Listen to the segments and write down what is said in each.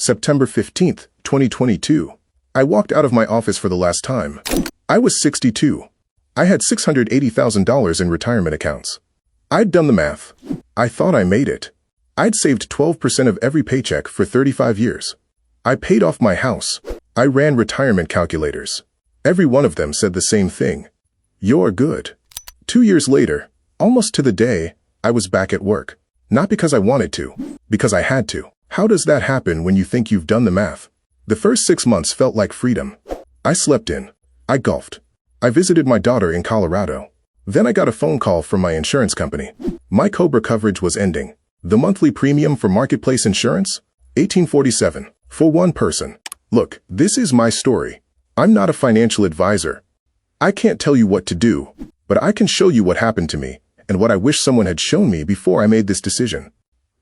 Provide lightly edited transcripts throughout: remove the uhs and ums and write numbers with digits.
September 15th, 2022. I walked out of my office for the last time. I was 62. I had $680,000 in retirement accounts. I'd done the math. I thought I made it. I'd saved 12% of every paycheck for 35 years. I paid off my house. I ran retirement calculators. Every one of them said the same thing. You're good. 2 years later, almost to the day, I was back at work. Not because I wanted to, because I had to. How does that happen when you think you've done the math? The first 6 months felt like freedom. I slept in. I golfed. I visited my daughter in Colorado. Then I got a phone call from my insurance company. My COBRA coverage was ending. The monthly premium for marketplace insurance? $18.47 for one person. Look, this is my story. I'm not a financial advisor. I can't tell you what to do, but I can show you what happened to me and what I wish someone had shown me before I made this decision.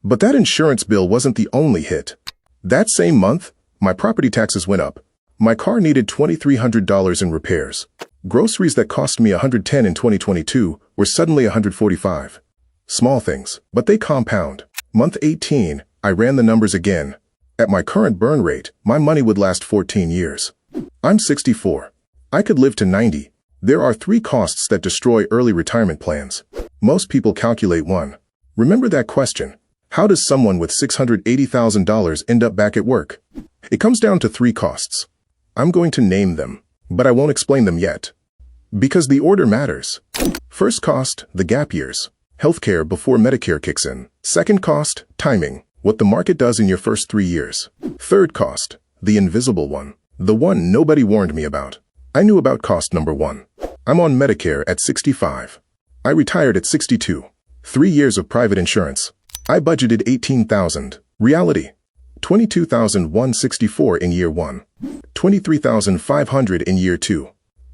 But that insurance bill wasn't the only hit. That same month, my property taxes went up. My car needed $2,300 in repairs. Groceries that cost me $110 in 2022 were suddenly $145. Small things, but they compound. Month 18, I ran the numbers again. At my current burn rate, my money would last 14 years. I'm 64. I could live to 90. There are 3 costs that destroy early retirement plans. Most people calculate one. Remember that question. How does someone with $680,000 end up back at work? It comes down to 3 costs. I'm going to name them, but I won't explain them yet. Because the order matters. First cost, the gap years. Healthcare before Medicare kicks in. Second cost, timing. What the market does in your first 3 years. Third cost, the invisible one. The one nobody warned me about. I knew about cost number 1. I'm on Medicare at 65. I retired at 62. 3 years of private insurance. I budgeted $18,000. Reality, $22,164 in year 1. $23,500 in year 2.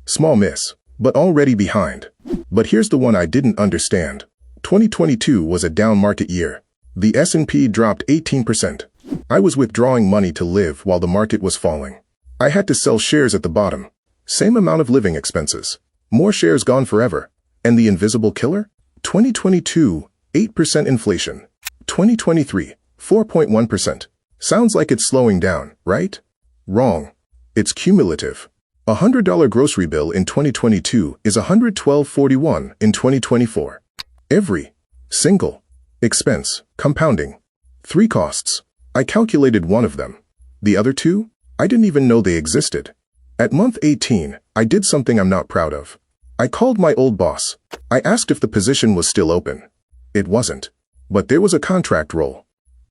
Small miss, but already behind. But here's the one I didn't understand. 2022 was a down market year. The S&P dropped 18%. I was withdrawing money to live while the market was falling. I had to sell shares at the bottom. Same amount of living expenses. More shares gone forever. And the invisible killer? 2022, 8% inflation. 2023, 4.1%. Sounds like it's slowing down, right? Wrong. It's cumulative. A $100 grocery bill in 2022 is $112.41 in 2024. Every single expense compounding. 3 costs. I calculated one of them. The other 2? I didn't even know they existed. At month 18, I did something I'm not proud of. I called my old boss. I asked if the position was still open. It wasn't. But there was a contract role.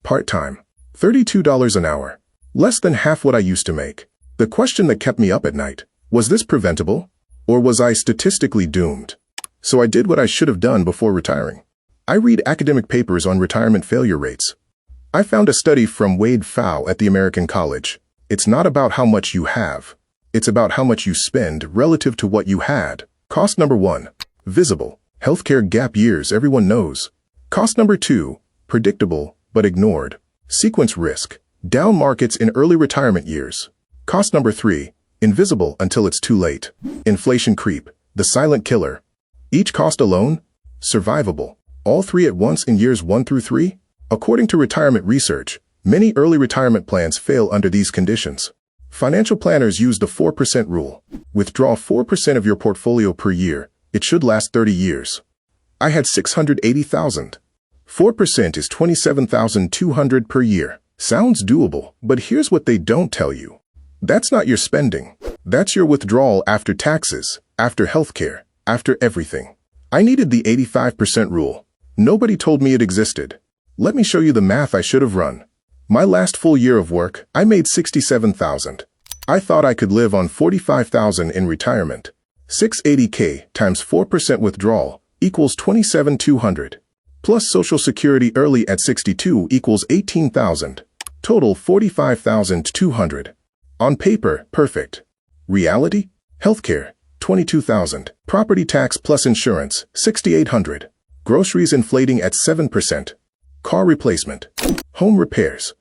Part-time. $32 an hour. Less than half what I used to make. The question that kept me up at night, was this preventable? Or was I statistically doomed? So I did what I should have done before retiring. I read academic papers on retirement failure rates. I found a study from Wade Pfau at the American College. It's not about how much you have. It's about how much you spend relative to what you had. Cost number 1, visible. Healthcare gap years everyone knows. Cost number 2, predictable but ignored. Sequence risk. Down markets in early retirement years. Cost number 3, invisible until it's too late. Inflation creep. The silent killer. Each cost alone, survivable. All 3 at once in years 1 through 3? According to retirement research, many early retirement plans fail under these conditions. Financial planners use the 4% rule. Withdraw 4% of your portfolio per year. It should last 30 years. I had $680,000. 4% is $27,200 per year. Sounds doable, but here's what they don't tell you. That's not your spending. That's your withdrawal after taxes, after healthcare, after everything. I needed the 85% rule. Nobody told me it existed. Let me show you the math I should have run. My last full year of work, I made $67,000. I thought I could live on $45,000 in retirement. $680K times 4% withdrawal equals $27,200. Plus Social Security early at 62 equals $18,000. Total $45,200. On paper, perfect. Reality? Healthcare, $22,000. Property tax plus insurance, $6,800. Groceries inflating at 7%. Car replacement. Home repairs.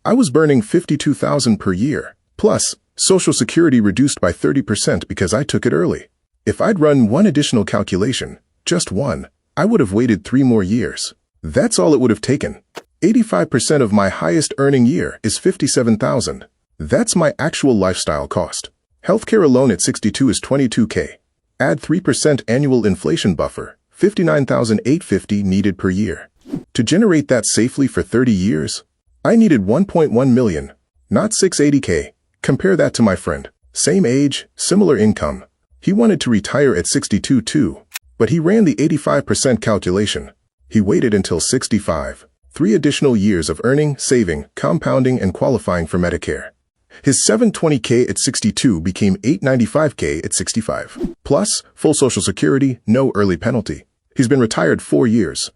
I was burning $52,000 per year. Plus, Social Security reduced by 30% because I took it early. If I'd run one additional calculation, just one, I would have waited 3 more years. That's all it would have taken. 85% of my highest earning year is $57,000. That's my actual lifestyle cost. Healthcare alone at 62 is $22K. Add 3% annual inflation buffer, $59,850 needed per year. To generate that safely for 30 years, I needed $1.1 million, not $680K. Compare that to my friend. Same age, similar income. He wanted to retire at 62 too, but he ran the 85% calculation. He waited until 65. 3 additional years of earning, saving, compounding, and qualifying for Medicare. His $720K at 62 became $895K at 65. Plus, full Social Security, no early penalty. He's been retired 4 years.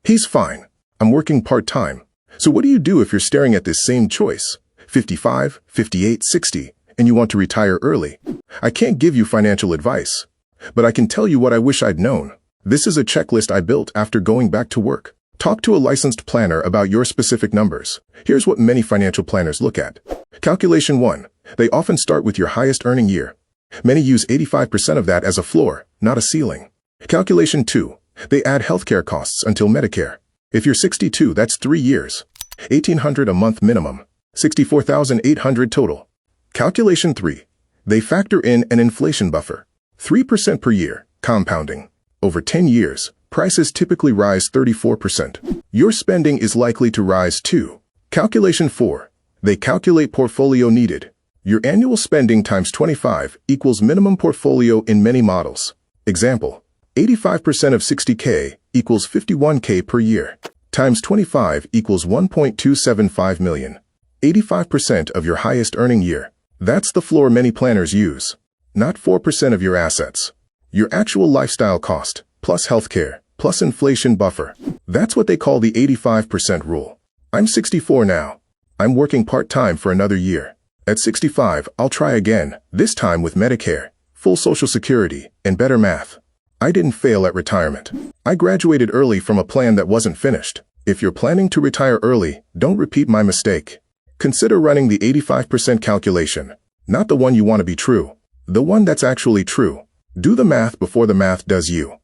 He's fine. I'm working part-time. So what do you do if you're staring at this same choice? 55, 58, 60, and you want to retire early? I can't give you financial advice, but I can tell you what I wish I'd known. This is a checklist I built after going back to work. Talk to a licensed planner about your specific numbers. Here's what many financial planners look at. Calculation 1. They often start with your highest earning year. Many use 85% of that as a floor, not a ceiling. Calculation 2. They add healthcare costs until Medicare. If you're 62, that's 3 years. $1,800 a month minimum. $64,800 total. Calculation 3. They factor in an inflation buffer. 3% per year, compounding. Over 10 years, prices typically rise 34%. Your spending is likely to rise too. Calculation 4. They calculate portfolio needed. Your annual spending times 25 equals minimum portfolio in many models. Example, 85% of 60K equals 51K per year. Times 25 equals 1.275 million. 85% of your highest earning year. That's the floor many planners use. Not 4% of your assets. Your actual lifestyle cost, plus healthcare, plus inflation buffer. That's what they call the 85% rule. I'm 64 now. I'm working part-time for another year. At 65, I'll try again, this time with Medicare, full Social Security, and better math. I didn't fail at retirement. I graduated early from a plan that wasn't finished. If you're planning to retire early, don't repeat my mistake. Consider running the 85% calculation, not the one you want to be true, the one that's actually true. Do the math before the math does you.